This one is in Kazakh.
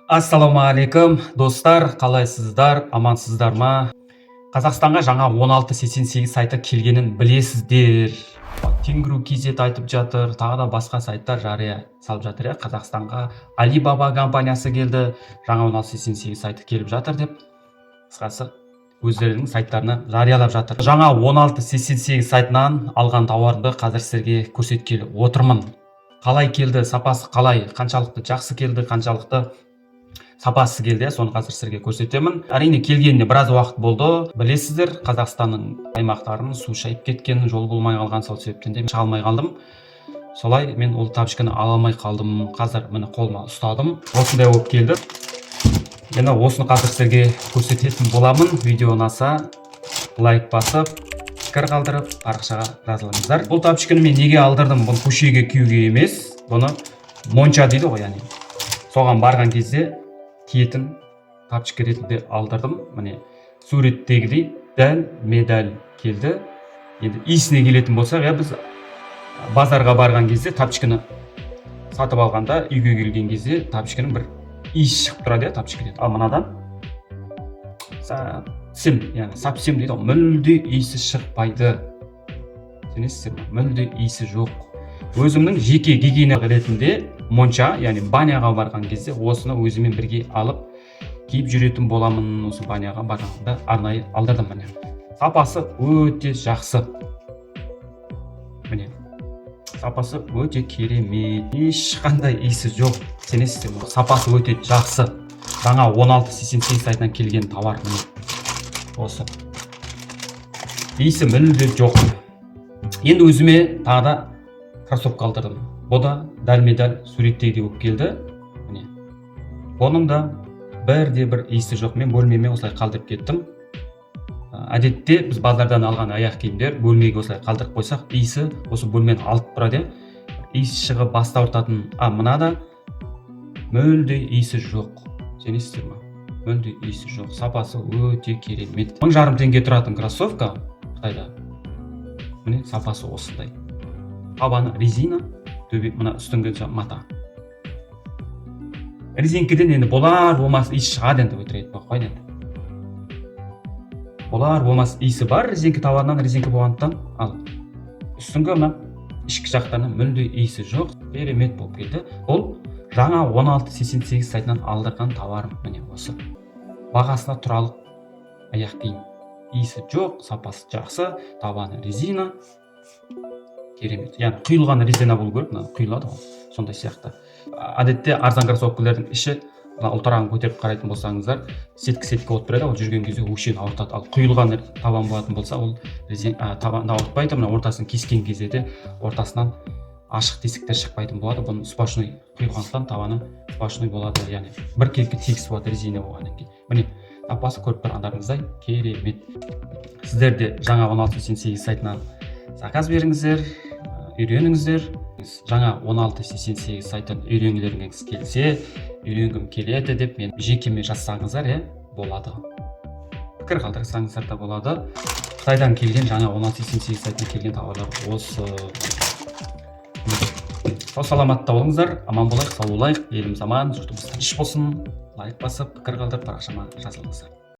Ассалаумағалейкум достар, қалайсыздар, амансыздар ма? Қазақстанға жаңа 1688 сайты келгенін білесіздер. Тенгру KZ айтып жатыр, тағы да басқа сайттар жария салып жатыр. Қазақстанға Alibaba компаниясы келді, жаңа 1688 сайты келіп жатыр деп қысқасы өздерінің сайттарына жариялап жатыр. Жаңа 1688 сайтынан алған тауарымды қазір сіздерге көрсеткелі отырмын. Қалай келді, сапасы қалай, қаншалықты жақсы келді, қаншалықты сапасы келді, соны қазір сіздерге көрсетемін. Әрине келгеніне біраз уақыт болды. Білесіздер, Қазақстанның аймақтарын су шайып кеткен, жол болмай қалған, сол себептен де шыға алмай қалдым. Солай мен ол тапочканы ала алмай қалдым. Қазір міне қолыма ұстадым. Осындай болып келді. Енді осыны қазір сіздерге көрсететін боламын. Видео ұнаса лайк басып, пікір қалдырып, парақшаға жазылыңыздар. Бұл тапочканы мен неге алдырдым? Бұл көшеге киюге емес, бұны монша дейді ғой, яғни соған барған кезде киетін тапочка ретінде алдырдым. Міне суреттегідей дәл медаль келді. Енді иісіне келетін болсақ, біз базарға барған кезде тапочканы сатып алғанда, үйге келген кезде тапочканың бір иіс шығып тұрады, тапочкадан. Ал мынадан совсем, яғни совсем дейді, мүлде иісі шықпайды. Сенесіздер ме? Мүлде иісі жоқ. Өзімнің жеке гигиена ретінде монша, яғни баняға барған кезде осыны өзімен бірге алып киіп жүретін боламын. Осы баняға барғанда арнайы алдырдым. Міне сапасы өте жақсы. Міне сапасы өте керемет, ешқандай иісі жоқ. Сенесіздер ме? Сапасы өте жақсы. Жаңа 1688 сайтынан келген товар. Міне осы иісі мүлде жоқ. Енді өзіме тағы да кроссовка алдырдым. Бұл да дәлме-дәл суреттегідей болып келді. Міне оның да бір иісі жоқ. Мен бөлмеме осылай қалдырып кеттім. Әдетте біз базардан алған аяқ киімдер бөлмеге осылай қалдырып қойсақ, иісі осы бөлмені алып тұрады. Иіс шығып басты ауыртатын. Мына да мүлде иісі жоқ. Сенесіздер ме? Мүлде иісі жоқ. Сапасы өте керемет. 1000 теңге тұратын кроссовка Қытайда. Міне сапасы осындай. Табаны резина, төбе мына үстіңгі мата. Резинкеден енді болар болмас иіс шығады, енді өтірік айтпақ қойды енді. Болар болмас иісі бар резинка табанынан, резинка болғандықтан, ал үстіңгі мына ішкі жақтарынан мүлде иісі жоқ. Керемет болып келді. Бұл жаңа 1688 сайтынан алдырған товарым. Міне осы. Бағасына тұралық аяқ киім. Иісі жоқ, сапасы жақсы, табаны резина. Керемет. Яғни құйылған резина болу керек, құйылады ғой. Сондай сияқты. Әдетте арзан кроссовкалардың іші ұлтарағын көтеріп қарайтын болсаңыздар, сеткі болып тұрады, ол жүрген кезде өшен ауыртады. Ал құйылған табан болатын болса, ол табанды ауыртпайды. Мына ортасын кескен кезде де ортасынан ашық тесіктер шықпайтын болады. Бұның сплошной құйылғандықтан табаны сплошной болады. Яғни бір келкі тегіс болады резина болғаннан кейін. Міне сапасы көріп тұрғандарыңыздай керемет. Сіздер де жаңа 1688 сайтынан заказ беріңіздер, үйреніңіздер. Жаңа 1688 сайттан үйренгілеріңіз келсе, үйренгім келеді деп мен жекеме жазсаңыздар, болады. Пікір қалдырсаңыздар да болады. Қытайдан келген жаңа 1688 сайтынан келген тауарлар осы. Сау саламатта болыңыздар, аман болайық, сау болайық, еліміз аман, жұртымыз тыныш болсын. Лайк басып, пікір қалдырып, парақшама жазылыңыздар.